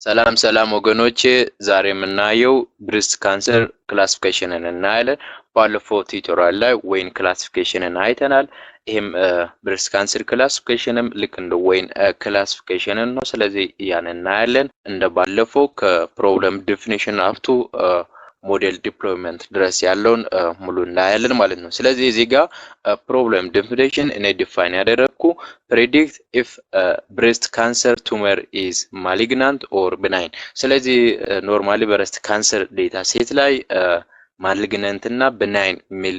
ሰላም ሰላም ወገኖቼ ዛሬ የምናየው ብሬስት ካንሰር ክላሲፊኬሽንን እናያለን። ባለፈው ቲዩቶሪያል ላይ ወይን ክላሲፊኬሽንን አይተናል። ይሄም ብሬስት ካንሰር ክላሲፊኬሽንም ልክ እንደ ወይን ክላሲፊኬሽንን ነው። ስለዚህ ያን እናያለን። እንደ ባለፈው ከፕሮብለም ዲፊኒሽን አፕቱ ሞዴል ዲፕሎይመንት ድረስ ያለውን ሙሉ እናያለን ማለት ነው። ስለዚህ እዚህ ጋር ፕሮብለም ዲፊኒሽን እኔ ዲፋይን ያደረግኩ predict if breast cancer tumor is malignant or benign። ስለዚህ ኖርማሊ ብሬስት ካንሰር ዴታ ሴት ላይ ማሊግናንት እና benign ሚል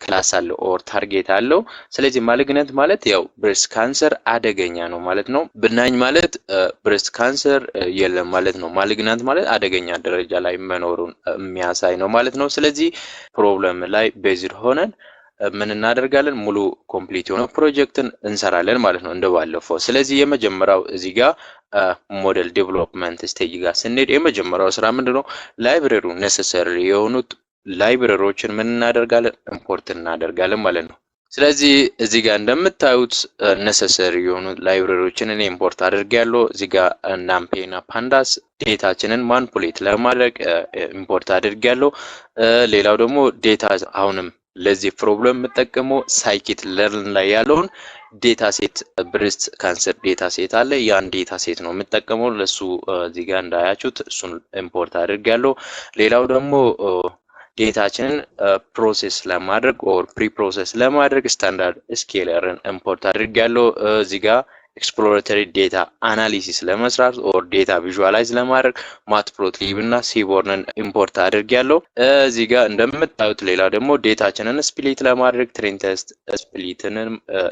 ክላስ አለው ኦር ታርጌት አለው። ስለዚህ ማሊግናንት ማለት ያው ብሬስት ካንሰር አደገኛ ነው ማለት ነው። benign ማለት ብሬስት ካንሰር የለም ማለት ነው። ማሊግናንት ማለት አደገኛ ደረጃ ላይ መኖሩን የሚያሳይ ነው ማለት ነው። ስለዚህ ፕሮብለም ላይ ቤዝድ ሆነን ምን እናደርጋለን? ሙሉ ኮምፕሊት የሆነ ፕሮጀክትን እንሰራለን ማለት ነው እንደባለፈው። ስለዚህ የመጀመሪያው እዚህ ጋር ሞዴል ዴቨሎፕመንት ስቴጅ ጋር ስንሄድ የመጀመሪያው ስራ ምንድነው? ላይብረሪው ኔሰሰሪ የሆኑት ላይብረሪዎችን ምን እናደርጋለን? ኢምፖርት እናደርጋለን ማለት ነው። ስለዚህ እዚህ ጋር እንደምታዩት ኔሰሰሪ የሆኑ ላይብረሪዎችን እኔ ኢምፖርት አድርጌያለሁ። እዚህ ጋር ናምፔ እና ፓንዳስ ዴታችንን ማኒፑሌት ለማድረግ ኢምፖርት አድርጌያለሁ። ሌላው ደግሞ ዴታ አሁንም ለዚህ ፕሮብለም የምጠቀመው ሳይኪት ለርን ላይ ያለውን ዴታ ሴት ብሬስት ካንሰር ዴታ ሴት አለ። ያን ዴታ ሴት ነው የምጠቀመው። ለሱ እዚህ ጋር እንዳያችሁት እሱን ኢምፖርት አድርጋለሁ። ሌላው ደግሞ ዴታችንን ፕሮሰስ ለማድረግ ኦር ፕሪ ፕሮሰስ ለማድረግ ስታንዳርድ ስኬለርን ኢምፖርት አድርጋለሁ። እዚህ ጋር ኤክስፕሎሬተሪ ዴታ አናሊሲስ ለመስራት ኦር ዴታ ቪዥዋላይዝ ለማድረግ ማትፕሎትሊብ እና ሲቦርንን ኢምፖርት አድርጌያለሁ። እዚህ ጋር እንደምታዩት ሌላ ደግሞ ዴታችንን ስፕሊት ለማድረግ ትሬን ቴስት ስፕሊትን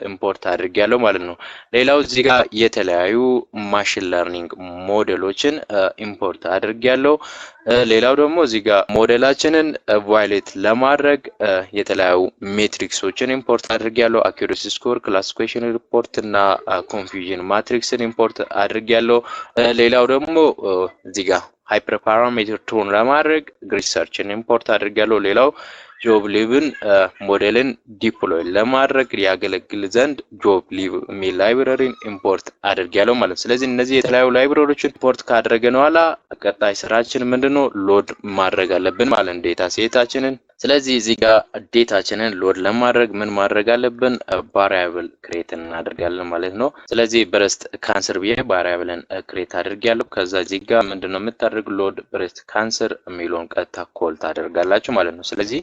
ኢምፖርት አድርጌያለሁ ማለት ነው። ሌላው እዚህ ጋር የተለያዩ ማሽን ለርኒንግ ሞዴሎችን ኢምፖርት አድርጌያለሁ። ሌላው ደግሞ እዚህ ጋር ሞዴላችንን ቫይሌት ለማድረግ የተለያዩ ሜትሪክሶችን ኢምፖርት አድርጌያለሁ። አኩሬሲ ስኮር፣ ክላሲፊኬሽን ሪፖርት እና ኮንፊውዥን ማትሪክስን ኢምፖርት አድርጌያለሁ። ሌላው ደግሞ እዚህ ጋር ሃይፐር ፓራሜትር ቱን ለማድረግ ግሪድ ሰርችን ኢምፖርት አድርጌያለሁ። ሌላው ጆብ ሊቭን ሞዴልን ዲፕሎይ ለማድረግ ያገለግል ዘንድ ጆብ ሊቭ ሚል ላይብረሪን ኢምፖርት አድርጌያለሁ ማለት። ስለዚህ እነዚህ የተለያዩ ላይብረሪዎችን ኢምፖርት ካደረግን በኋላ ቀጣይ ስራችን ምንድነው? ሎድ ማድረግ አለብን ማለት ዴታ ሴታችንን። ስለዚህ እዚህ ጋር ዴታችንን ሎድ ለማድረግ ምን ማድረግ አለብን? ቫሪያብል ክሬት እናደርጋለን ማለት ነው። ስለዚህ ብሬስት ካንሰር ብዬ ቫሪያብልን ክሬት አድርጌያለሁ። ከዛ እዚህ ጋር ምንድነው የምታደርጉ? ሎድ ብሬስት ካንሰር የሚለውን ቀጥታ ኮል ታደርጋላችሁ ማለት ነው። ስለዚህ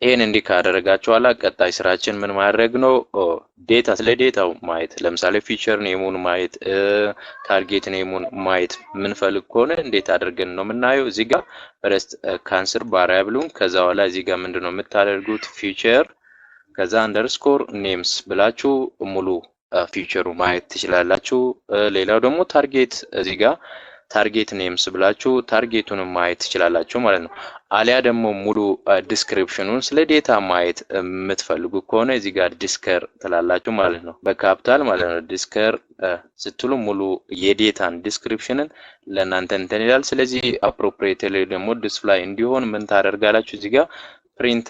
ይሄን እንዲህ ካደረጋችሁ በኋላ ቀጣይ ስራችን ምን ማድረግ ነው? ዴታ ስለ ዴታው ማየት፣ ለምሳሌ ፊቸር ኔሙን ማየት፣ ታርጌት ኔሙን ማየት ምንፈልግ ከሆነ እንዴት አድርገን ነው የምናየው? እዚህ ጋር ብሬስት ካንሰር ቫሪያብሉን ከዛ በኋላ እዚህ ጋር ምንድነው የምታደርጉት? ፊቸር ከዛ አንደርስኮር ኔምስ ብላችሁ ሙሉ ፊቸሩ ማየት ትችላላችሁ። ሌላው ደግሞ ታርጌት እዚህ ጋር ታርጌት ኔምስ ብላችሁ ታርጌቱን ማየት ትችላላችሁ ማለት ነው። አሊያ ደግሞ ሙሉ ዲስክሪፕሽኑን ስለ ዴታ ማየት የምትፈልጉ ከሆነ እዚህ ጋር ዲስከር ትላላችሁ ማለት ነው፣ በካፒታል ማለት ነው። ዲስከር ስትሉ ሙሉ የዴታን ዲስክሪፕሽንን ለእናንተ እንትን ይላል። ስለዚህ አፕሮፕሪየትሊ ደግሞ ዲስፕላይ እንዲሆን ምን ታደርጋላችሁ? እዚህ ጋር ፕሪንት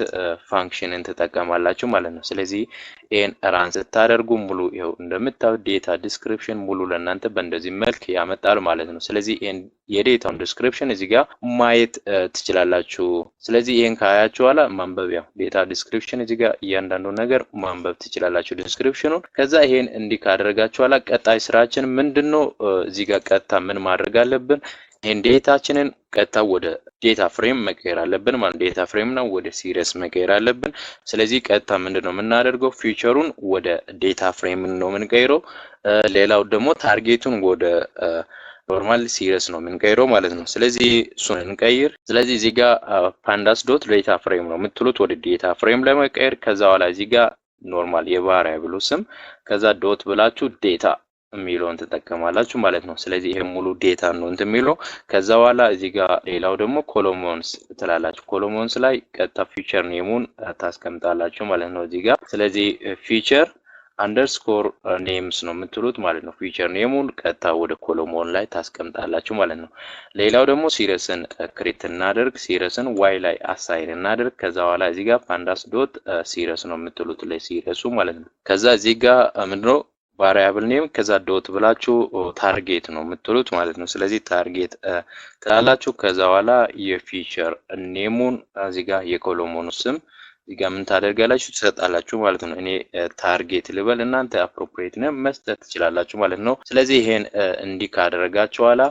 ፋንክሽንን ትጠቀማላችሁ ማለት ነው። ስለዚህ ይሄን ራን ስታደርጉ ሙሉ ይኸው እንደምታዩት ዴታ ዲስክሪፕሽን ሙሉ ለእናንተ በእንደዚህ መልክ ያመጣል ማለት ነው። ስለዚህ ይሄን የዴታውን ዲስክሪፕሽን እዚህ ጋር ማየት ትችላላችሁ። ስለዚህ ይሄን ካያችሁ በኋላ ማንበብ፣ ያው ዴታ ዲስክሪፕሽን እዚህ ጋር እያንዳንዱ ነገር ማንበብ ትችላላችሁ ዲስክሪፕሽኑን። ከዛ ይሄን እንዲህ ካደረጋችሁ በኋላ ቀጣይ ስራችን ምንድነው? እዚህ ጋር ቀጥታ ምን ማድረግ አለብን? ይሄን ዴታችንን ቀጥታ ወደ ዴታ ፍሬም መቀየር አለብን ማለት ዴታ ፍሬም ነው ወደ ሲሪየስ መቀየር አለብን። ስለዚህ ቀጥታ ምንድነው የምናደርገው? ፊቸሩን ወደ ዴታ ፍሬም ነው የምንቀይረው። ሌላው ደግሞ ታርጌቱን ወደ ኖርማል ሲሪየስ ነው የምንቀይረው ማለት ነው። ስለዚህ እሱን እንቀይር። ስለዚህ እዚህ ጋር ፓንዳስ ዶት ዴታ ፍሬም ነው የምትሉት ወደ ዴታ ፍሬም ለመቀየር። ከዛ በኋላ እዚህ ጋር ኖርማል የቫሪያብሉ ስም ከዛ ዶት ብላችሁ ዴታ የሚለውን ትጠቀማላችሁ ማለት ነው። ስለዚህ ይሄ ሙሉ ዴታ ነው እንትን የሚለው። ከዛ በኋላ እዚህ ጋር ሌላው ደግሞ ኮሎሞንስ ትላላችሁ። ኮሎሞንስ ላይ ቀጥታ ፊቸር ኔሙን ታስቀምጣላችሁ ማለት ነው እዚህ ጋር። ስለዚህ ፊቸር አንደርስኮር ኔምስ ነው የምትሉት ማለት ነው። ፊቸር ኔሙን ቀጥታ ወደ ኮሎሞን ላይ ታስቀምጣላችሁ ማለት ነው። ሌላው ደግሞ ሲሪየስን ክሬት እናደርግ። ሲሪየስን ዋይ ላይ አሳይን እናደርግ። ከዛ በኋላ እዚህ ጋር ፓንዳስ ዶት ሲሪየስ ነው የምትሉት ለሲሪየሱ ማለት ነው። ከዛ እዚህ ጋር ምንድነው ቫሪያብል ኔም ከዛ ዶት ብላችሁ ታርጌት ነው የምትሉት ማለት ነው። ስለዚህ ታርጌት ትላላችሁ። ከዛ በኋላ የፊቸር ኔሙን እዚህ ጋር የኮሎሞኑ ስም እዚህ ጋር ምን ታደርጋላችሁ ትሰጣላችሁ ማለት ነው። እኔ ታርጌት ልበል፣ እናንተ አፕሮፕሪየት ነው መስጠት ትችላላችሁ ማለት ነው። ስለዚህ ይሄን እንዲህ ካደረጋችሁ በኋላ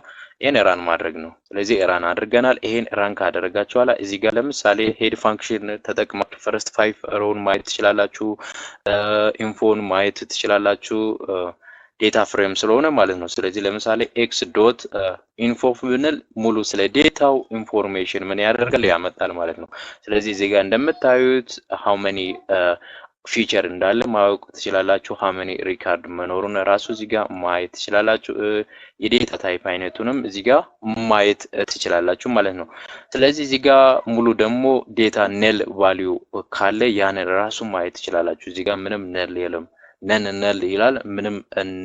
ይሄን ራን ማድረግ ነው። ስለዚህ ራን አድርገናል። ይሄን ራን ካደረጋችሁ በኋላ እዚህ ጋር ለምሳሌ ሄድ ፋንክሽን ተጠቅማችሁ ፈርስት 5 ሮውን ማየት ትችላላችሁ፣ ኢንፎን ማየት ትችላላችሁ ዴታ ፍሬም ስለሆነ ማለት ነው። ስለዚህ ለምሳሌ ኤክስ ዶት ኢንፎ ብንል ሙሉ ስለ ዴታው ኢንፎርሜሽን ምን ያደርጋል ያመጣል ማለት ነው። ስለዚህ እዚህ ጋር እንደምታዩት ሃው መኒ ፊቸር እንዳለ ማወቅ ትችላላችሁ። ሃው መኒ ሪካርድ መኖሩን ራሱ እዚህ ጋር ማየት ትችላላችሁ። የዴታ ታይፕ አይነቱንም እዚህ ጋር ማየት ትችላላችሁ ማለት ነው። ስለዚህ እዚህ ጋር ሙሉ ደግሞ ዴታ ኔል ቫልዩ ካለ ያን ራሱ ማየት ትችላላችሁ። እዚህ ጋር ምንም ኔል የለም። ነል ይላል፣ ምንም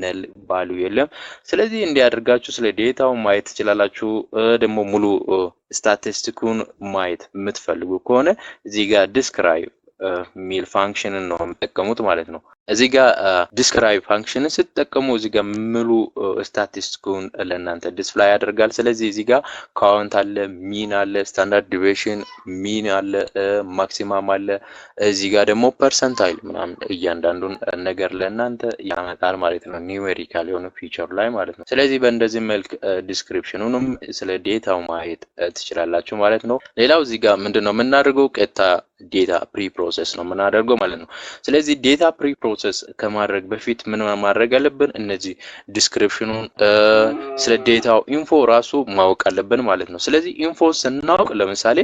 ነል ቫልዩ የለም። ስለዚህ እንዲያደርጋችሁ ስለ ዴታው ማየት ትችላላችሁ። ደግሞ ሙሉ ስታቲስቲኩን ማየት የምትፈልጉ ከሆነ እዚህ ጋር ዲስክራይብ ሚል ፋንክሽንን ነው የምትጠቀሙት ማለት ነው። እዚህ ጋር ዲስክራይብ ፋንክሽንን ስትጠቀሙ እዚህ ጋር ሙሉ ስታቲስቲኩን ለእናንተ ዲስፕላይ ያደርጋል። ስለዚህ እዚህ ጋር ካውንት አለ፣ ሚን አለ፣ ስታንዳርድ ዲቪዬሽን ሚን አለ፣ ማክሲማም አለ። እዚህ ጋር ደግሞ ፐርሰንታይል ምናምን እያንዳንዱን ነገር ለእናንተ ያመጣል ማለት ነው፣ ኒውሜሪካል የሆነ ፊቸር ላይ ማለት ነው። ስለዚህ በእንደዚህ መልክ ዲስክሪፕሽኑንም ስለ ዴታው ማየት ትችላላችሁ ማለት ነው። ሌላው እዚህ ጋር ምንድነው የምናደርገው ቀጥታ ዴታ ፕሪ ፕሮሰስ ነው የምናደርገው ማለት ነው። ስለዚህ ዴታ ፕሪ ፕሮሰስ ከማድረግ በፊት ምን ማድረግ አለብን? እነዚህ ዲስክሪፕሽኑን ስለ ዴታው ኢንፎ ራሱ ማወቅ አለብን ማለት ነው። ስለዚህ ኢንፎ ስናውቅ ለምሳሌ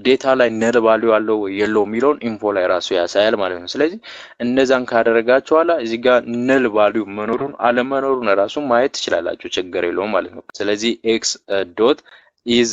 ዴታ ላይ ነል ቫልዩ አለው ወይ የለው የሚለውን ኢንፎ ላይ ራሱ ያሳያል ማለት ነው። ስለዚህ እነዛን ካደረጋችሁ በኋላ እዚህ ጋር ነል ቫልዩ መኖሩን አለመኖሩን ራሱ ማየት ትችላላችሁ፣ ችግር የለውም ማለት ነው። ስለዚህ ኤክስ ዶት ኢዝ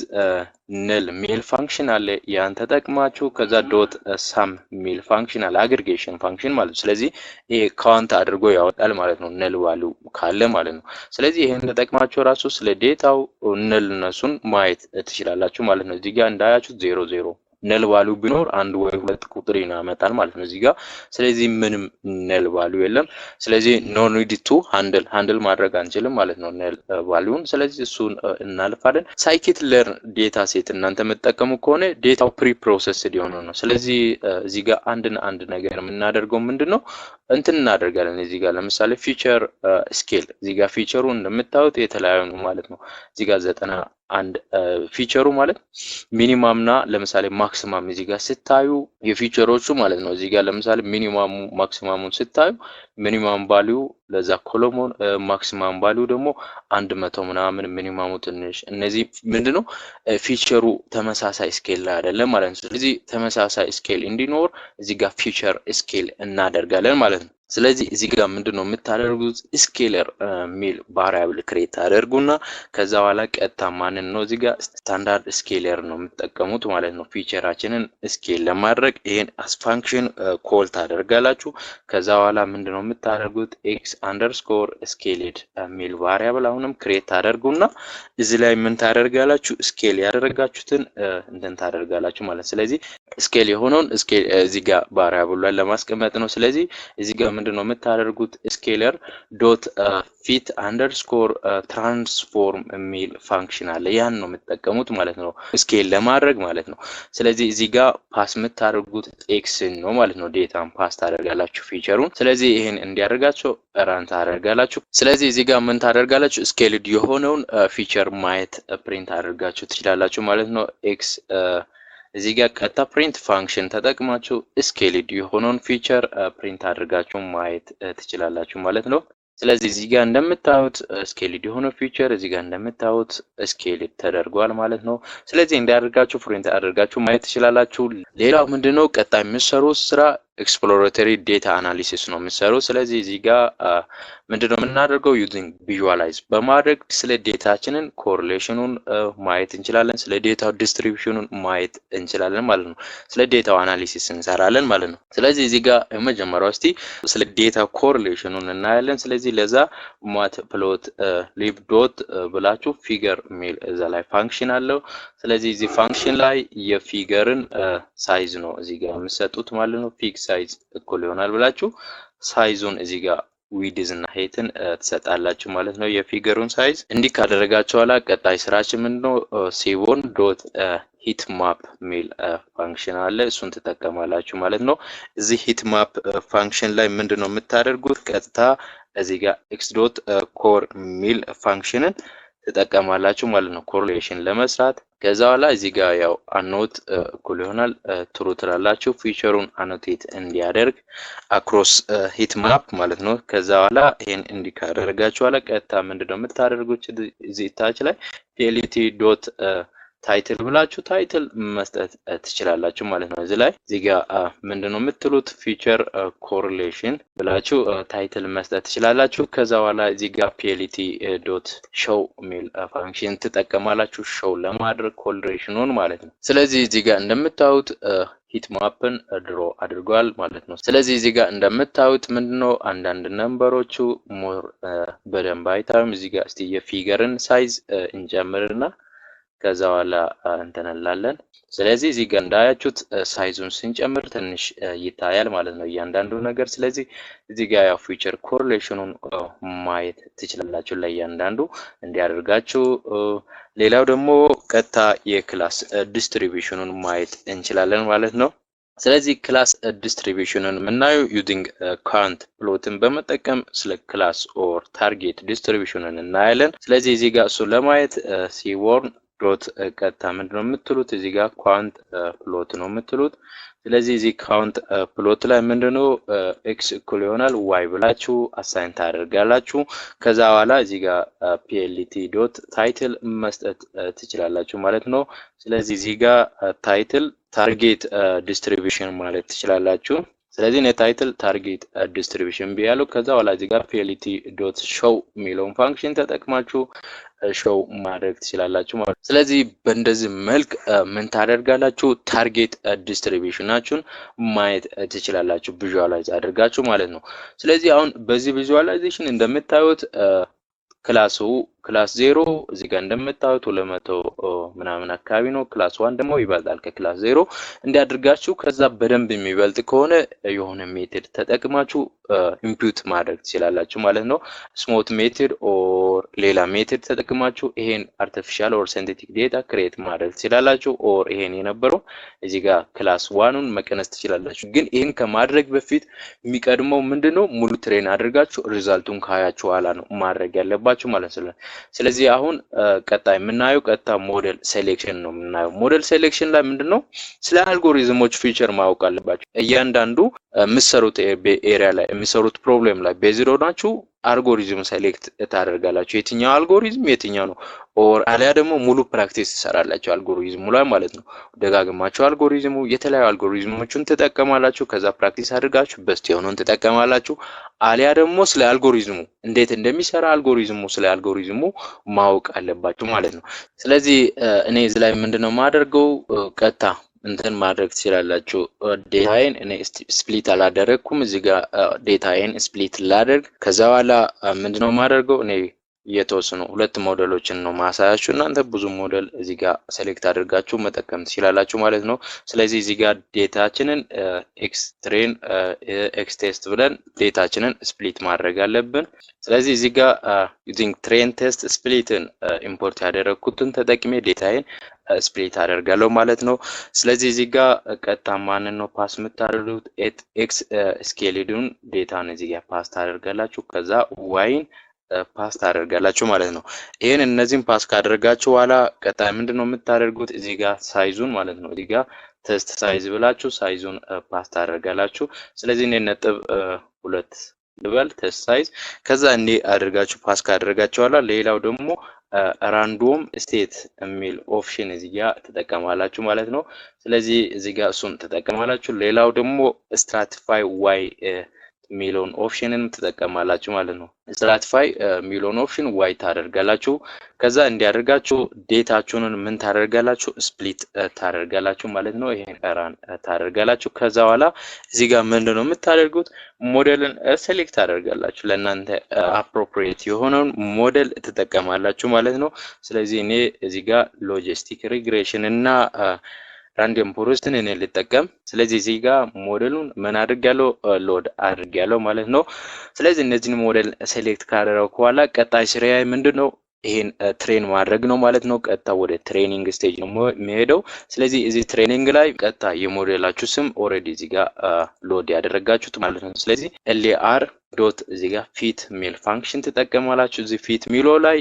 ነል ሚል ፋንክሽን አለ፣ ያን ተጠቅማችሁ ከዛ ዶት ሳም ሚል ፋንክሽን አለ፣ አግሪጌሽን ፋንክሽን ማለት ነው። ስለዚህ ይሄ ካውንት አድርጎ ያወጣል ማለት ነው፣ ነል ቫልዩ ካለ ማለት ነው። ስለዚህ ይሄን ተጠቅማችሁ ራሱ ስለ ዴታው ነልነሱን ማየት ትችላላችሁ ማለት ነው። እዚህ ጋር እንዳያችሁት 00 ነል ቫልዩ ቢኖር አንድ ወይ ሁለት ቁጥር ያመጣል ማለት ነው እዚህ ጋር። ስለዚህ ምንም ነል ቫልዩ የለም። ስለዚህ ኖ ኒድ ቱ ሃንድል ማድረግ አንችልም ማለት ነው ነል ቫልዩን። ስለዚህ እሱን እናልፋለን። ሳይኪት ለርን ዴታ ሴት እናንተ የምትጠቀሙ ከሆነ ዴታው ፕሪ ፕሮሰስድ የሆነ ነው። ስለዚህ እዚህ ጋር አንድ ነገር የምናደርገው ምንድነው እንትን እናደርጋለን። እዚህ ጋር ለምሳሌ ፊቸር ስኬል እዚህ ጋር ፊቸሩ እንደምታዩት የተለያዩ ነው ማለት ነው። እዚህ ጋር 91 ፊቸሩ ማለት ሚኒማምና ለምሳሌ ማክሲማም እዚህ ጋር ስታዩ የፊቸሮቹ ማለት ነው። እዚህ ጋር ለምሳሌ ሚኒማሙ ማክሲማሙን ስታዩ ሚኒማም ቫልዩ ለዛ ኮሎሞን ማክሲማም ቫልዩ ደግሞ 100 ምናምን ሚኒማሙ ትንሽ። እነዚህ ምንድነው ፊቸሩ ተመሳሳይ ስኬል ላይ አይደለም ማለት ነው። ስለዚህ ተመሳሳይ ስኬል እንዲኖር እዚህ ጋር ፊቸር ስኬል እናደርጋለን ማለት ነው። ስለዚህ እዚህ ጋር ምንድነው የምታደርጉት ስኬለር ሚል ቫሪያብል ክሬት አድርጉና ከዛ በኋላ ቀጥታ ማንን ነው እዚህ ጋር ስታንዳርድ ስኬለር ነው የምትጠቀሙት ማለት ነው። ፊቸራችንን ስኬል ለማድረግ ይሄን አስ ፋንክሽን ኮል ታደርጋላችሁ። ከዛ በኋላ ምንድነው የምታደርጉት ኤክስ አንደርስኮር ስኬልድ ሚል ቫሪያብል አሁንም ክሬት ታደርጉና እዚህ ላይ ምን ታደርጋላችሁ ስኬል ያደረጋችሁትን እንትን ታደርጋላችሁ ማለት። ስለዚህ ስኬል የሆነውን ስኬል እዚህ ጋር ቫሪያብል ላይ ለማስቀመጥ ነው። ስለዚህ እዚህ ጋር ምንድነው የምታደርጉት ስኬለር ዶት ፊት አንደርስኮር ትራንስፎርም የሚል ፋንክሽን አለ፣ ያን ነው የምትጠቀሙት ማለት ነው ስኬል ለማድረግ ማለት ነው። ስለዚህ እዚህ ጋር ፓስ የምታደርጉት ኤክስ ነው ማለት ነው። ዴታን ፓስ ታደርጋላችሁ ፊቸሩን። ስለዚህ ይሄን እንዲያደርጋችሁ ራን ታደርጋላችሁ። ስለዚህ እዚህ ጋር ምን ታደርጋላችሁ ስኬልድ የሆነውን ፊቸር ማየት ፕሪንት አድርጋችሁ ትችላላችሁ ማለት ነው። ኤክስ እዚህ ጋር ቀጥታ ፕሪንት ፋንክሽን ተጠቅማችሁ ስኬልድ የሆነውን ፊቸር ፕሪንት አድርጋችሁ ማየት ትችላላችሁ ማለት ነው። ስለዚህ እዚህ ጋር እንደምታዩት ስኬልድ የሆነው ፊቸር እዚህ ጋር እንደምታዩት ስኬልድ ተደርጓል ማለት ነው። ስለዚህ እንዲያደርጋችሁ ፕሪንት አድርጋችሁ ማየት ትችላላችሁ። ሌላው ምንድነው ቀጣይ የምትሰሩት ስራ ኤክስፕሎሬተሪ ዴታ አናሊሲስ ነው የምትሰሩት። ስለዚህ እዚህ ጋር ምንድነው የምናደርገው ዩዚንግ ቪዥዋላይዝ በማድረግ ስለ ዴታችንን ኮሪሌሽኑን ማየት እንችላለን፣ ስለ ዴታው ዲስትሪቢዩሽኑን ማየት እንችላለን ማለት ነው። ስለ ዴታው አናሊሲስ እንሰራለን ማለት ነው። ስለዚህ እዚህ ጋር የመጀመሪያው እስቲ ስለ ዴታ ኮሪሌሽኑን እናያለን። ስለዚህ ለዛ ማት ፕሎት ሊቭ ዶት ብላችሁ ፊገር ሚል እዛ ላይ ፋንክሽን አለው። ስለዚህ እዚህ ፋንክሽን ላይ የፊገርን ሳይዝ ነው እዚህ ጋር የምትሰጡት ማለት ነው። ፊግ ሳይዝ እኩል ይሆናል ብላችሁ ሳይዙን እዚህ ጋር ዊድዝ እና ሄይትን ትሰጣላችሁ ማለት ነው። የፊገሩን ሳይዝ እንዲህ ካደረጋችሁ በኋላ ቀጣይ ስራችን ምንድነው ሴቮን ዶት ሂት ማፕ ሚል ፋንክሽን አለ። እሱን ትጠቀማላችሁ ማለት ነው። እዚህ ሂት ማፕ ፋንክሽን ላይ ምንድነው የምታደርጉት ቀጥታ እዚህ ጋር ኤክስ ዶት ኮር ሚል ፋንክሽንን ትጠቀማላችሁ ማለት ነው ኮሪሌሽን ለመስራት። ከዛ በኋላ እዚህ ጋር ያው አኖት እኩል ይሆናል ትሩ ትላላችሁ ፊቸሩን አኖቴት እንዲያደርግ አክሮስ ሂት ማፕ ማለት ነው። ከዛ በኋላ ይሄን እንዲካደርጋችሁ በኋላ ቀጥታ ምንድነው የምታደርጉት እዚህ ታች ላይ plt ዶት ታይትል ብላችሁ ታይትል መስጠት ትችላላችሁ ማለት ነው። እዚህ ላይ እዚህ ጋር ምንድነው የምትሉት ፊቸር ኮሪሌሽን ብላችሁ ታይትል መስጠት ትችላላችሁ። ከዛ በኋላ እዚህ ጋር plt ዶት ሾው ሚል ፋንክሽን ትጠቀማላችሁ ሾው ለማድረግ ኮሪሌሽኑን ማለት ነው። ስለዚህ እዚህ ጋር እንደምታዩት ሂት ማፕን ድሮ አድርጓል ማለት ነው። ስለዚህ እዚህ ጋር እንደምታዩት ምንድነው አንዳንድ ነምበሮቹ ሞር በደንብ አይታዩም። እዚህ ጋር እስቲ የፊገርን ሳይዝ እንጨምርና ከዛ በኋላ እንተነላለን። ስለዚህ እዚህ ጋር እንዳያችሁት ሳይዙን ስንጨምር ትንሽ ይታያል ማለት ነው እያንዳንዱ ነገር። ስለዚህ እዚህ ጋር ያው ፊቸር ኮሪሌሽኑን ማየት ትችላላችሁ ለእያንዳንዱ እንዲያደርጋችሁ። ሌላው ደግሞ ቀጥታ የክላስ ዲስትሪቢዩሽኑን ማየት እንችላለን ማለት ነው። ስለዚህ ክላስ ዲስትሪቢዩሽንን የምናየው ዩዚንግ ካውንት ፕሎትን በመጠቀም ስለ ክላስ ኦር ታርጌት ዲስትሪቢዩሽንን እናያለን። ስለዚህ እዚህ ጋር እሱ ለማየት ሲወርን ዶት ቀጥታ ምንድነው የምትሉት እዚህ ጋር ካውንት ፕሎት ነው የምትሉት። ስለዚህ እዚህ ካውንት ፕሎት ላይ ምንድነው ኤክስ እኩል ይሆናል ዋይ ብላችሁ አሳይን ታደርጋላችሁ። ከዛ በኋላ እዚህ ጋር plt ዶት ታይትል መስጠት ትችላላችሁ ማለት ነው። ስለዚህ እዚህ ጋር ታይትል ታርጌት ዲስትሪቢዩሽን ማለት ትችላላችሁ። ስለዚህ እኔ ታይትል ታርጌት ዲስትሪቢዩሽን ብያለሁ። ከዛ በኋላ እዚህ ጋር plt ዶት ሾው የሚለውን ፋንክሽን ተጠቅማችሁ ሾው ማድረግ ትችላላችሁ ማለት ነው። ስለዚህ በእንደዚህ መልክ ምን ታደርጋላችሁ ታርጌት ዲስትሪቢዩሽናችሁን ማየት ትችላላችሁ ቪዥዋላይዝ አድርጋችሁ ማለት ነው። ስለዚህ አሁን በዚህ ቪዥዋላይዜሽን እንደምታዩት ክላስ 0 እዚህ ጋር እንደምታዩት 200 ምናምን አካባቢ ነው። ክላስ 1 ደግሞ ይበልጣል ከክላስ 0 እንዲያደርጋችሁ። ከዛ በደንብ የሚበልጥ ከሆነ የሆነ ሜተድ ተጠቅማችሁ ኢምፑት ማድረግ ትችላላችሁ ማለት ነው። ስሞት ሜተድ ኦር ሌላ ሜተድ ተጠቅማችሁ ይሄን አርቲፊሻል ኦር ሲንቴቲክ ዴታ ክሬት ማድረግ ትችላላችሁ። ኦር ይሄን የነበረው እዚህ ጋር ክላስ 1ን መቀነስ ትችላላችሁ። ግን ይሄን ከማድረግ በፊት የሚቀድመው ምንድነው ሙሉ ትሬን አድርጋችሁ ሪዛልቱን ካያችሁ ኋላ ነው ማድረግ ያለባችሁ ማለት ነው። ስለዚህ አሁን ቀጣይ የምናየው ቀጥታ ሞዴል ሴሌክሽን ነው የምናየው። ሞዴል ሴሌክሽን ላይ ምንድነው ስለ አልጎሪዝሞች ፊቸር ማወቅ አለባችሁ። እያንዳንዱ የምትሰሩት ኤሪያ ላይ የሚሰሩት ፕሮብሌም ላይ ቤዝድ ሆናችሁ አልጎሪዝም ሴሌክት ታደርጋላችሁ። የትኛው አልጎሪዝም የትኛው ነው ኦር አሊያ ደግሞ ሙሉ ፕራክቲስ ትሰራላችሁ አልጎሪዝሙ ላይ ማለት ነው። ደጋግማችሁ አልጎሪዝሙ የተለያዩ አልጎሪዝሞችን ትጠቀማላችሁ። ከዛ ፕራክቲስ አድርጋችሁ በስት የሆነውን ትጠቀማላችሁ። አሊያ ደግሞ ስለ አልጎሪዝሙ እንዴት እንደሚሰራ ስለ አልጎሪዝሙ ማወቅ አለባችሁ ማለት ነው። ስለዚህ እኔ እዚህ ላይ ምንድነው ማደርገው ቀጥታ እንትን ማድረግ ትችላላችሁ። ዴታዬን እኔ ስፕሊት አላደረኩም። እዚህ ጋር ዴታዬን ስፕሊት ላደርግ። ከዛ በኋላ ምንድነው ማደርገው እኔ የተወሰኑ ሁለት ሞዴሎችን ነው ማሳያችሁ። እናንተ ብዙ ሞዴል እዚህ ጋር ሴሌክት አድርጋችሁ መጠቀም ትችላላችሁ ማለት ነው። ስለዚህ እዚህ ጋር ዴታችንን ኤክስ ትሬን ኤክስ ቴስት ብለን ዴታችንን ስፕሊት ማድረግ አለብን። ስለዚህ እዚህ ጋር ዩዚንግ ትሬን ቴስት ስፕሊትን ኢምፖርት ያደረኩትን ተጠቅሜ ዴታዬን ስፕሊት አደርጋለሁ ማለት ነው። ስለዚህ እዚህ ጋር ቀጥታ ማንን ነው ፓስ የምታደርጉት ኤክስ ስኬልዱን ዴታን እዚህ ጋር ፓስ ታደርጋላችሁ። ከዛ ዋይን ፓስ ታደርጋላችሁ ማለት ነው። ይሄን እነዚህን ፓስ ካደረጋችሁ በኋላ ቀጣይ ምንድነው የምታደርጉት እዚህ ጋር ሳይዙን ማለት ነው እዚህ ጋር ቴስት ሳይዝ ብላችሁ ሳይዙን ፓስ ታደርጋላችሁ። ስለዚህ እኔ ነጥብ 2 ልበል ቴስት ሳይዝ። ከዛ እንዴ አድርጋችሁ ፓስ ካደረጋችሁ በኋላ ሌላው ደግሞ ራንዶም ስቴት የሚል ኦፕሽን እዚህ ጋር ተጠቀማላችሁ ማለት ነው። ስለዚህ እዚህ ጋር እሱን ተጠቀማላችሁ። ሌላው ደግሞ ስትራቲፋይ ዋይ ሚሊዮን ኦፕሽንን ተጠቀማላችሁ ማለት ነው። ስትራቲፋይ ሚሊዮን ኦፕሽን ዋይ ታደርጋላችሁ። ከዛ እንዲያደርጋችሁ ዴታችሁን ምን ታደርጋላችሁ ስፕሊት ታደርጋላችሁ ማለት ነው። ይሄን ራን ታደርጋላችሁ። ከዛ በኋላ እዚህ ጋር ምንድነው የምታደርጉት ሞዴልን ሴሌክት ታደርጋላችሁ። ለእናንተ አፕሮፕሪየት የሆነውን ሞዴል ትጠቀማላችሁ ማለት ነው። ስለዚህ እኔ እዚህ ጋር ሎጂስቲክ ሪግሬሽን እና ራንደም ፎረስትን እኔ ልጠቀም። ስለዚህ እዚህ ጋር ሞዴሉን ምን አድርጋለሁ ሎድ አድርጋለሁ ማለት ነው። ስለዚህ እነዚህን ሞዴል ሴሌክት ካደረኩ በኋላ ቀጣይ ስራዬ ምንድነው ይሄን ትሬን ማድረግ ነው ማለት ነው። ቀጥታ ወደ ትሬኒንግ ስቴጅ ነው የሚሄደው። ስለዚህ እዚህ ትሬኒንግ ላይ ቀጥታ የሞዴላችሁ ስም ኦሬዲ እዚህ ጋር ሎድ ያደረጋችሁት ማለት ነው። ስለዚህ lar ዶት እዚህ ጋር ፊት ሚል ፋንክሽን ትጠቀማላችሁ። እዚህ ፊት ሚሎ ላይ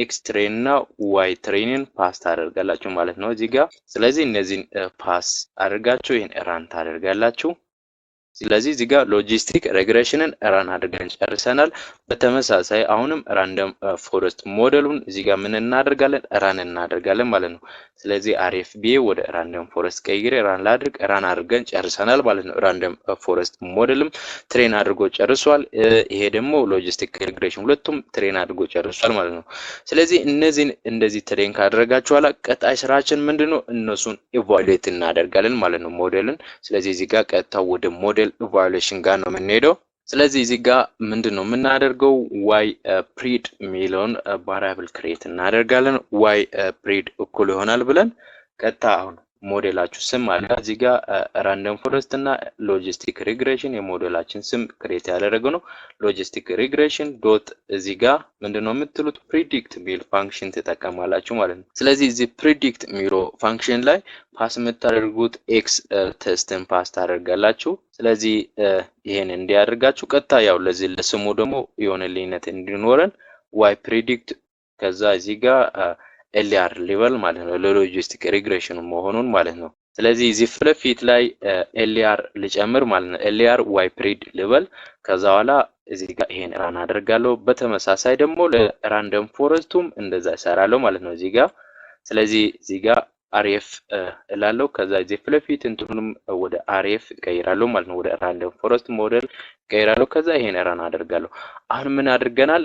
ኤክስ ትሬን እና ዋይ ትሬንን ፓስ ታደርጋላችሁ ማለት ነው እዚህ ጋር። ስለዚህ እነዚህን ፓስ አድርጋችሁ ይሄን ራን ታደርጋላችሁ። ስለዚህ እዚህ ጋር ሎጂስቲክ ሬግሬሽንን ራን አድርገን ጨርሰናል። በተመሳሳይ አሁንም ራንደም ፎረስት ሞዴሉን እዚህ ጋር ምን እናደርጋለን ራን እናደርጋለን ማለት ነው። ስለዚህ RFBA ወደ ራንደም ፎረስት ቀይሬ ራን ላድርግ። ራን አድርገን ጨርሰናል ማለት ነው። ራንደም ፎረስት ሞዴልም ትሬን አድርጎ ጨርሷል። ይሄ ደግሞ ሎጂስቲክ ሬግሬሽን ሁለቱም ትሬን አድርጎ ጨርሷል ማለት ነው። ስለዚህ እነዚህን እንደዚህ ትሬን ካደረጋችሁ በኋላ ቀጣይ ስራችን ምንድነው እነሱን ኢቫሉዌት እናደርጋለን ማለት ነው ሞዴልን። ስለዚህ እዚህ ጋር ቀጥታ ወደ ሞዴል ኢቫሉዌሽን ጋር ነው የምንሄደው። ስለዚህ እዚህ ጋር ምንድነው የምናደርገው y ፕሪድ ሚሊዮን ቫሪያብል ክሬት እናደርጋለን። y ፕሪድ እኩል ይሆናል ብለን ቀጥታ አሁን ሞዴላችሁ ስም አለ እዚህ ጋር ራንደም ፎረስት እና ሎጂስቲክ ሪግሬሽን የሞዴላችን ስም ክሬት ያደረገው ነው። ሎጂስቲክ ሪግሬሽን ዶት እዚህ ጋር ምንድነው የምትሉት ፕሪዲክት ሚል ፋንክሽን ትጠቀማላችሁ ማለት ነው። ስለዚህ እዚህ ፕሪዲክት ሚሎ ፋንክሽን ላይ ፓስ የምታደርጉት ኤክስ ቴስትን ፓስ ታደርጋላችሁ። ስለዚህ ይሄን እንዲያደርጋችሁ ቀጥታ ያው ለዚህ ለስሙ ደግሞ የሆነ ልዩነት እንዲኖረን ዋይ ፕሪዲክት ከዛ እዚህ ጋር LR ሌቨል ማለት ነው ለሎጂስቲክ ሪግሬሽን መሆኑን ማለት ነው። ስለዚህ እዚህ ፊት ላይ LR ልጨምር ማለት ነው። LR ዋይ ፕሪድ ሌቨል ከዛ በኋላ እዚህ ጋር ይሄን ራን አደርጋለሁ። በተመሳሳይ ደግሞ ለራንደም ፎረስቱም እንደዛ እሰራለሁ ማለት ነው እዚህ ጋር። ስለዚህ እዚህ ጋር RF እላለሁ። ከዛ እዚህ ፊት እንትኑንም ወደ RF ቀይራለሁ ማለት ነው። ወደ ራንደም ፎረስት ሞዴል ቀይራለሁ። ከዛ ይሄን ራን አደርጋለሁ። አሁን ምን አድርገናል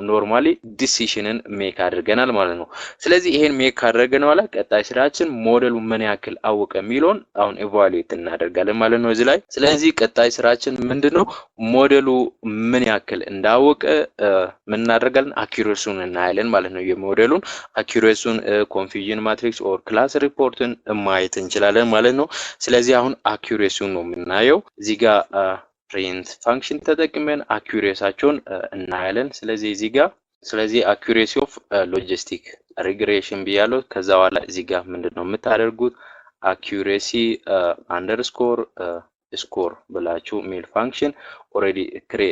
ኖርማሊ ዲሲሽንን ሜክ አድርገናል ማለት ነው። ስለዚህ ይሄን ሜክ ካደረግን በኋላ ቀጣይ ስራችን ሞዴሉ ምን ያክል አወቀ የሚለውን አሁን ኢቫሉዌት እናደርጋለን ማለት ነው እዚህ ላይ። ስለዚህ ቀጣይ ስራችን ምንድነው ሞዴሉ ምን ያክል እንዳወቀ ምን እናደርጋለን አኪዩሬሲውን እናያለን ማለት ነው። የሞዴሉን አኪዩሬሲውን ኮንፊዥን ማትሪክስ ኦር ክላስ ሪፖርትን ማየት እንችላለን ማለት ነው። ስለዚህ አሁን አኪዩሬሲውን ነው የምናየው እዚህ ጋር print function ተጠቅመን አኪዩሬሲያቸውን እናያለን። ስለዚህ እዚህ ጋር ስለዚህ አኪዩሬሲ ኦፍ ሎጂስቲክ ሪግሬሽን ብያለሁ። ከዛ በኋላ እዚህ ጋር ምንድነው የምታደርጉት አኪዩሬሲ አንደርስኮር ስኮር ብላችሁ ሜል ፋንክሽን ኦሬዲ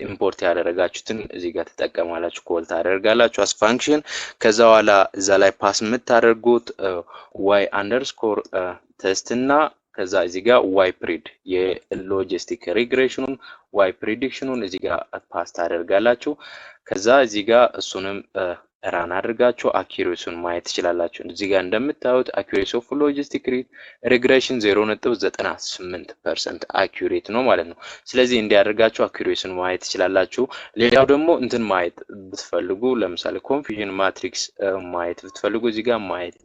ኢምፖርት ያደረጋችሁትን እዚህ ጋር ተጠቀማላችሁ ኮል ታደርጋላችሁ አስ ፋንክሽን። ከዛ በኋላ እዛ ላይ ፓስ የምታደርጉት ዋይ አንደርስኮር ቴስት እና ከዛ እዚህ ጋር ዋይ ፕሪድ የሎጂስቲክ ሪግሬሽኑን ዋይ ፕሪዲክሽኑን እዚህ ጋር ፓስ ታደርጋላችሁ። ከዛ እዚህ ጋር እሱንም ራን አድርጋችሁ አኪዩሬሲውን ማየት ትችላላችሁ። እዚህ ጋር እንደምታዩት አኪዩሬሲ ኦፍ ሎጂስቲክ ሪግሬሽን 0.98% አኪዩሬት ነው ማለት ነው። ስለዚህ እንዲያደርጋችሁ አኪዩሬሲውን ማየት ትችላላችሁ። ሌላው ደግሞ እንትን ማየት ብትፈልጉ ለምሳሌ ኮንፊዥን ማትሪክስ ማየት ብትፈልጉ እዚህ ጋር ማየት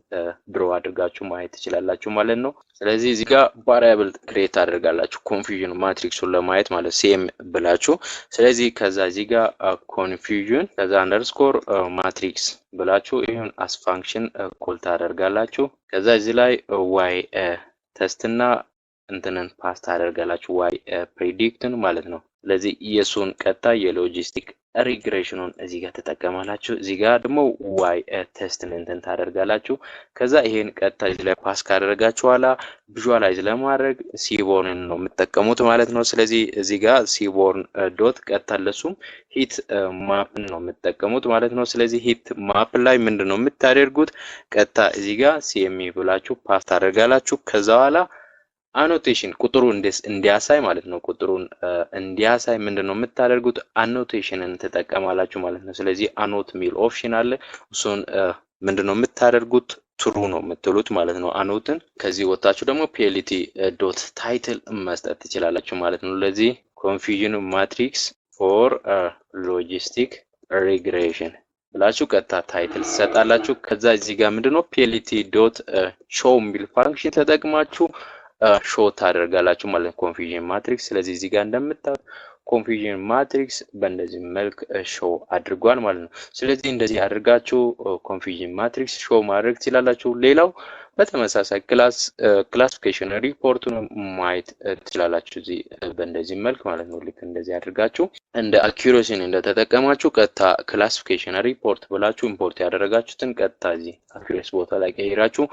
ድሮ አድርጋችሁ ማየት ትችላላችሁ ማለት ነው። ስለዚህ እዚህ ጋር ቫሪያብል ክሬት አድርጋላችሁ ኮንፊዥን ማትሪክሱን ለማየት ማለት ሴም ብላችሁ። ስለዚህ ከዛ እዚህ ጋር ኮንፊዥን ከዛ አንደርስኮር ማትሪክስ ብላችሁ ይሁን አስ ፋንክሽን ኮል ታደርጋላችሁ። ከዛ እዚህ ላይ ዋይ ቴስት እና እንትንን ፓስ ታደርጋላችሁ ዋይ ፕሪዲክትን ማለት ነው። ስለዚህ የሱን ቀጣይ የሎጂስቲክ ሪግሬሽኑን እዚህ ጋር ተጠቀማላችሁ። እዚህ ጋር ደግሞ ዋይ ቴስትን እንትን ታደርጋላችሁ። ከዛ ይሄን ቀጣይ እዚህ ላይ ፓስ ካደረጋችሁ በኋላ ቪዥዋላይዝ ለማድረግ ሲቦርን ነው የምትጠቀሙት ማለት ነው። ስለዚህ እዚህ ጋር ሲቦርን ዶት ቀጣይ ለሱም ሂት ማፕን ነው የምትጠቀሙት ማለት ነው። ስለዚህ ሂት ማፕ ላይ ምንድነው የምታደርጉት ቀጣይ እዚህ ጋር ሲኤምኢ ብላችሁ ፓስ ታደርጋላችሁ። ከዛ በኋላ አኖቴሽን ቁጥሩ እንዲያሳይ ማለት ነው። ቁጥሩን እንዲያሳይ ምንድነው የምታደርጉት አኖቴሽንን ተጠቀማላችሁ ማለት ነው። ስለዚህ አኖት ሚል ኦፕሽን አለ። እሱን ምንድነው የምታደርጉት ትሩ ነው የምትሉት ማለት ነው አኖትን። ከዚህ ወጣችሁ ደግሞ ፒኤልቲ ዶት ታይትል መስጠት ትችላላችሁ ማለት ነው። ለዚህ ኮንፊዥን ማትሪክስ ፎር ሎጂስቲክ ሪግሬሽን ብላችሁ ቀጥታ ታይትል ትሰጣላችሁ። ከዛ እዚህ ጋር ምንድነው ፒኤልቲ ዶት ሾው ሚል ፋንክሽን ተጠቅማችሁ ሾው ታደርጋላችሁ ማለት ኮንፊዥን ማትሪክስ። ስለዚህ እዚህ ጋር እንደምታዩት ኮንፊዥን ማትሪክስ በእንደዚህ መልክ ሾው አድርጓል ማለት ነው። ስለዚህ እንደዚህ አድርጋችሁ ኮንፊዥን ማትሪክስ ሾው ማድረግ ትችላላችሁ። ሌላው በተመሳሳይ ክላሲፊኬሽን ሪፖርቱን ማየት ትችላላችሁ እዚህ በእንደዚህ መልክ ማለት ነው። ልክ እንደዚህ አድርጋችሁ እንደ አኩሬሲን እንደተጠቀማችሁ ቀጥታ ክላሲፊኬሽን ሪፖርት ብላችሁ ኢምፖርት ያደረጋችሁትን ቀጥታ እዚህ አኩሬሲ ቦታ ላይ ቀይራችሁ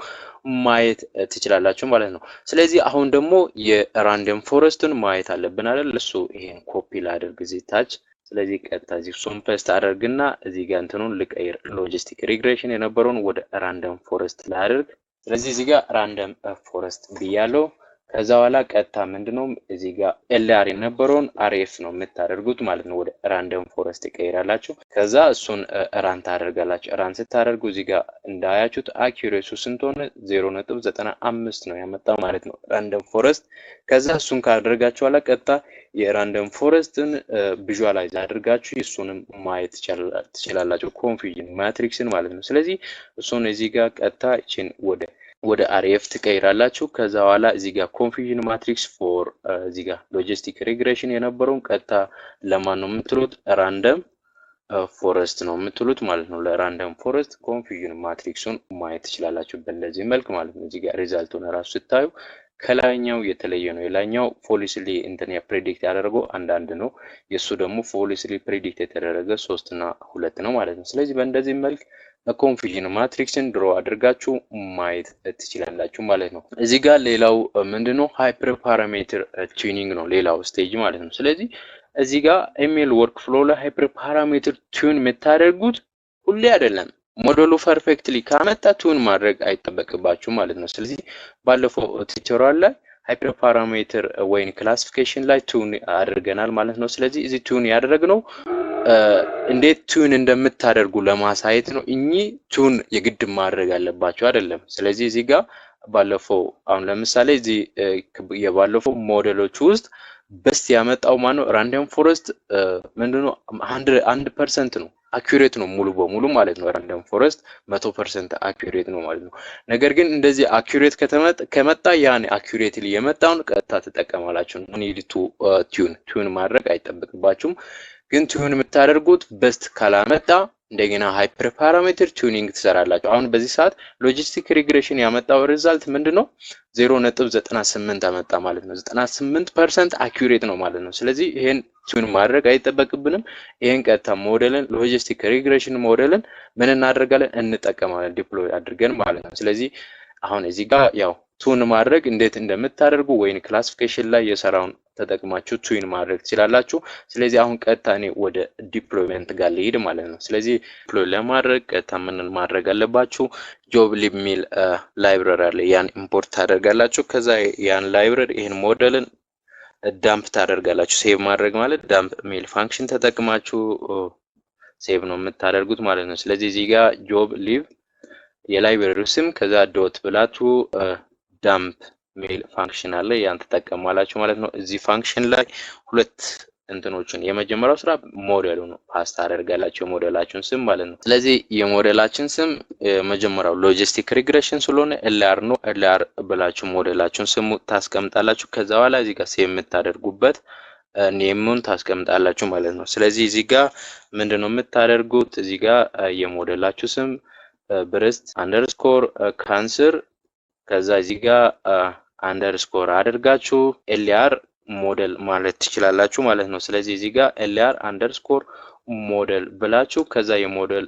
ማየት ትችላላችሁ ማለት ነው። ስለዚህ አሁን ደግሞ የራንደም ፎረስትን ማየት አለብን አይደል? እሱ ይሄን ኮፒ ላድርግ እዚህ ታች። ስለዚህ ቀጥታ እዚህ ሱም ፔስት አደርግና እዚህ ጋር እንትኑን ልቀይር፣ ሎጂስቲክ ሪግሬሽን የነበረውን ወደ ራንደም ፎረስት ላድርግ። ስለዚህ እዚህ ጋር ራንደም ፎረስት ብያለሁ። ከዛ በኋላ ቀጥታ ምንድነው እዚህ ጋር ኤልአር የነበረውን አርኤፍ ነው የምታደርጉት ማለት ነው። ወደ ራንደም ፎረስት ይቀይራላችሁ። ከዛ እሱን ራን ታደርጋላችሁ። ራን ስታደርጉ እዚህ ጋር እንዳያችሁት አኩሬሲው ስንት ሆነ? 0.95 ነው ያመጣው ማለት ነው ራንደም ፎረስት። ከዛ እሱን ካደረጋችሁ በኋላ ቀጥታ የራንደም ፎረስትን ቪዥዋላይዝ አድርጋችሁ እሱንም ማየት ትችላላችሁ፣ ኮንፊውዥን ማትሪክስን ማለት ነው። ስለዚህ እሱን እዚህ ጋር ቀጥታ እቺን ወደ አርኤፍ ትቀይራላችሁ። ከዛ በኋላ እዚህ ጋር ኮንፊውዥን ማትሪክስ ፎር እዚህ ጋር ሎጂስቲክ ሪግሬሽን የነበረውን ቀጥታ ለማን ነው የምትሉት? ራንደም ፎረስት ነው የምትሉት ማለት ነው። ለራንደም ፎረስት ኮንፊውዥን ማትሪክሱን ማየት ትችላላችሁ በእንደዚህ መልክ ማለት ነው። እዚህ ጋር ሪዛልቱን ራሱ ስታዩ ከላይኛው የተለየ ነው። የላይኛው ፎሊስሊ እንትን ፕሬዲክት ያደረገው አንዳንድ ነው፣ የሱ ደግሞ ፎሊስሊ ፕሬዲክት የተደረገ 3 እና 2 ነው ማለት ነው። ስለዚህ በእንደዚህ መልክ ኮንፊውዥን ማትሪክስን ድሮ አድርጋችሁ ማየት ትችላላችሁ ማለት ነው። እዚህ ጋር ሌላው ምንድነው ሃይፐር ፓራሜትር ቱኒንግ ነው ሌላው ስቴጅ ማለት ነው። ስለዚህ እዚህ ጋር ኢሜል ወርክ ፍሎ ላይ ሃይፐር ፓራሜትር ቱን የምታደርጉት ሁሌ አይደለም። ሞዴሉ ፐርፌክትሊ ካመጣ ቱን ማድረግ አይጠበቅባችሁ ማለት ነው። ስለዚህ ባለፈው ቲዩቶሪያል ላይ ሃይፐር ፓራሜትር ወይን ክላሲፊኬሽን ላይ ቱን አድርገናል ማለት ነው። ስለዚህ እዚህ ቱን ያደረግነው እንዴት ቱን እንደምታደርጉ ለማሳየት ነው። እኚህ ቱን የግድ ማድረግ አለባችሁ አይደለም። ስለዚህ እዚህ ጋር ባለፈው አሁን ለምሳሌ እዚህ የባለፈው ሞዴሎች ውስጥ በስት ያመጣው ማነው? ራንደም ፎረስት ምንድነው 100% ነው፣ አኩሬት ነው ሙሉ በሙሉ ማለት ነው። ራንደም ፎረስት 100% አኩሬት ነው ማለት ነው። ነገር ግን እንደዚህ አኩሬት ከመጣ ያን አኩሬትሊ የመጣውን ቀጥታ ተጠቀማላችሁ። ኒድ ቱ ቱን ማድረግ አይጠበቅባችሁም። ግን ቱን የምታደርጉት በስት ካላመጣ እንደገና ሃይፐር ፓራሜትር ቱኒንግ ትሰራላችሁ። አሁን በዚህ ሰዓት ሎጂስቲክ ሪግሬሽን ያመጣው ሪዛልት ምንድነው? 0.98 አመጣ ማለት ነው። 98% አኩሬት ነው ማለት ነው። ስለዚህ ይሄን ቱን ማድረግ አይጠበቅብንም። ይሄን ቀጥታ ሞዴልን ሎጂስቲክ ሪግሬሽን ሞዴልን ምን እናደርጋለን? እንጠቀማለን ዲፕሎይ አድርገን ማለት ነው። ስለዚህ አሁን እዚህ ጋር ያው ቱን ማድረግ እንዴት እንደምታደርጉ ወይን ክላሲፊኬሽን ላይ የሰራውን ተጠቅማችሁ ቱን ማድረግ ትችላላችሁ። ስለዚህ አሁን ቀጥታ እኔ ወደ ዲፕሎይመንት ጋር ልሄድ ማለት ነው። ስለዚህ ዲፕሎይ ለማድረግ ቀጥታ ምን ማድረግ አለባችሁ? ጆብ ሊብ ሚል ላይብረሪ አለ፣ ያን ኢምፖርት ታደርጋላችሁ። ከዛ ያን ላይብረሪ ይሄን ሞዴልን ዳምፕ ታደርጋላችሁ። ሴቭ ማድረግ ማለት ዳምፕ ሚል ፋንክሽን ተጠቅማችሁ ሴቭ ነው የምታደርጉት ማለት ነው። ስለዚህ እዚህ ጋር ጆብ ሊብ የላይብረሪው ስም ከዛ ዶት ብላችሁ ዳምፕ ሜል ፋንክሽን አለ፣ ያን ተጠቀማላችሁ ማለት ነው። እዚህ ፋንክሽን ላይ ሁለት እንትኖችን የመጀመሪያው ስራ ሞዴሉ ነው፣ ፓስ ታደርጋላችሁ የሞዴላችሁን ስም ማለት ነው። ስለዚህ የሞዴላችን ስም የመጀመሪያው ሎጂስቲክ ሪግሬሽን ስለሆነ ኤልአር ነው። ኤልአር ብላችሁ ሞዴላችሁን ስም ታስቀምጣላችሁ። ከዛ በኋላ እዚህ ጋር ሴቭ የምታደርጉበት ኔሙን ታስቀምጣላችሁ ማለት ነው። ስለዚህ እዚህ ጋር ምንድነው የምታደርጉት? እዚህ ጋር የሞዴላችሁ ስም ብሬስት አንደርስኮር ካንሰር ከዛ እዚህ ጋር አንደርስኮር አድርጋችሁ ኤልአር ሞዴል ማለት ትችላላችሁ ማለት ነው። ስለዚህ እዚህ ጋር ኤልአር አንደርስኮር ሞዴል ብላችሁ ከዛ የሞዴል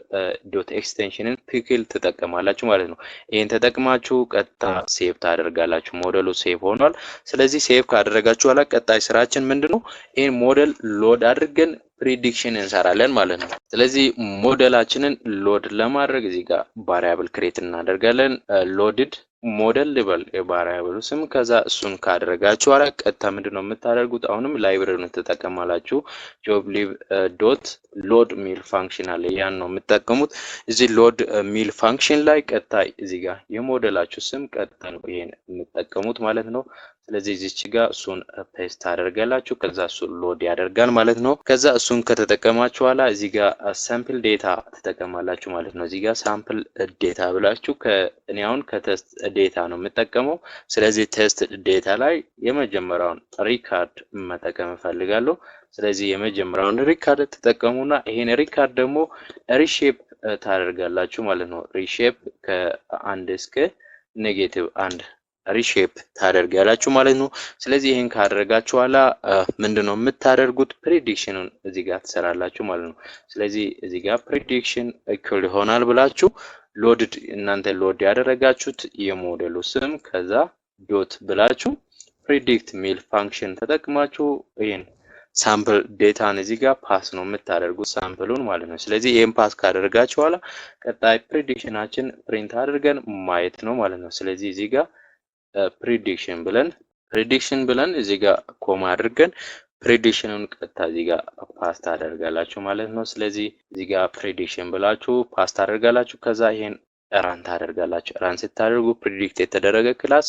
ዶት ኤክስቴንሽንን ፒክል ትጠቀማላችሁ ማለት ነው። ይሄን ተጠቅማችሁ ቀጥታ ሴቭ ታደርጋላችሁ። ሞዴሉ ሴቭ ሆኗል። ስለዚህ ሴቭ ካደረጋችሁ በኋላ ቀጣይ ስራችን ምንድነው? ይሄን ሞዴል ሎድ አድርገን ፕሪዲክሽን እንሰራለን ማለት ነው። ስለዚህ ሞዴላችንን ሎድ ለማድረግ እዚህ ጋር ቫሪያብል ክሬት እናደርጋለን። ሎድድ ሞዴል ሊበል የቫሪያብሉ ስም ከዛ እሱን ካደረጋችሁ በኋላ ቀጥታ ምንድነው የምታደርጉት? አሁንም ላይብረሪውን ትጠቀማላችሁ። ጆብ ሊብ ዶት ሎድ ሚል ፋንክሽን አለ፣ ያን ነው የምትጠቀሙት። እዚህ ሎድ ሚል ፋንክሽን ላይ ቀጥታ እዚህ ጋር የሞዴላችሁ ስም ቀጥታ ነው ይሄን የምትጠቀሙት ማለት ነው። ስለዚህ እዚች ጋር እሱን ፔስት ታደርጋላችሁ። ከዛ እሱን ሎድ ያደርጋል ማለት ነው። ከዛ እሱን ከተጠቀማችሁ በኋላ እዚህ ጋር ሳምፕል ዴታ ትጠቀማላችሁ ማለት ነው። እዚህ ጋር ሳምፕል ዴታ ብላችሁ እኔ አሁን ከቴስት ዴታ ነው የምጠቀመው። ስለዚህ ቴስት ዴታ ላይ የመጀመሪያውን ሪካርድ መጠቀም እፈልጋለሁ። ስለዚህ የመጀመሪያውን ሪካርድ ተጠቀሙና ይሄን ሪካርድ ደግሞ ሪሼፕ ታደርጋላችሁ ማለት ነው። ሪሼፕ ከ1 እስከ ኔጌቲቭ አንድ ሪሼፕ ታደርጋላችሁ ማለት ነው። ስለዚህ ይሄን ካደረጋችሁ በኋላ ምንድነው የምታደርጉት? ፕሬዲክሽኑን እዚህ ጋር ትሰራላችሁ ማለት ነው። ስለዚህ እዚህ ጋር ፕሬዲክሽን ኢኩል ይሆናል ብላችሁ ሎድድ እናንተ ሎድ ያደረጋችሁት የሞዴሉ ስም ከዛ ዶት ብላችሁ ፕሬዲክት ሚል ፋንክሽን ተጠቅማችሁ ይሄን ሳምፕል ዴታን እዚህ ጋር ፓስ ነው የምታደርጉት ሳምፕሉን ማለት ነው። ስለዚህ ይሄን ፓስ ካደረጋችሁ በኋላ ቀጣይ ፕሬዲክሽናችን ፕሪንት አድርገን ማየት ነው ማለት ነው። ስለዚህ እዚህ ጋር ፕሬዲክሽን ብለን እዚህ ጋር ኮማ አድርገን ፕሬዲክሽኑን ቀጥታ እዚህ ጋር ፓስ ታደርጋላችሁ ማለት ነው። ስለዚህ እዚህ ጋር ፕሬዲክሽን ብላችሁ ፓስ ታደርጋላችሁ። ከዛ ይሄን ራን ታደርጋላችሁ። ራን ስታደርጉ ፕሪዲክት የተደረገ ክላስ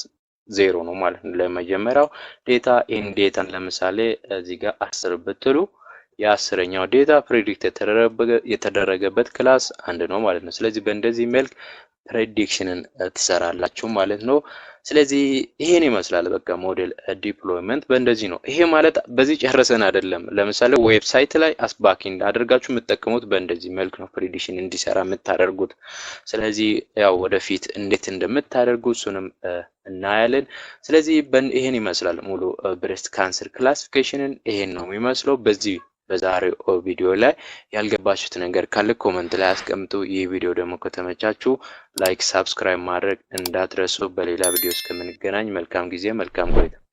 0 ነው ማለት ነው። ለመጀመሪያው ዴታ ኢን ዴታን ለምሳሌ እዚህ ጋር 10 ብትሉ የ10ኛው ዴታ ፕሪዲክት የተደረገበት ክላስ 1 ነው ማለት ነው። ስለዚህ በእንደዚህ መልክ ፕሬዲክሽንን ትሰራላችሁ ማለት ነው። ስለዚህ ይሄን ይመስላል በቃ ሞዴል ዲፕሎይመንት በእንደዚህ ነው። ይሄ ማለት በዚህ ጨርሰን አይደለም። ለምሳሌ ዌብሳይት ላይ አስባኪንግ አድርጋችሁ የምትጠቀሙት በእንደዚህ መልክ ነው ፕሬዲክሽን እንዲሰራ የምታደርጉት። ስለዚህ ያው ወደፊት እንዴት እንደምታደርጉ እሱንም እናያለን። ስለዚህ ይሄን ይመስላል ሙሉ ብሬስት ካንሰር ክላሲፊኬሽንን ይሄን ነው የሚመስለው። በዛሬው ቪዲዮ ላይ ያልገባችሁት ነገር ካለ ኮመንት ላይ አስቀምጡ። ይህ ቪዲዮ ደግሞ ከተመቻችሁ ላይክ፣ ሳብስክራይብ ማድረግ እንዳትረሱ። በሌላ ቪዲዮ እስከምንገናኝ መልካም ጊዜ፣ መልካም ቆይታ።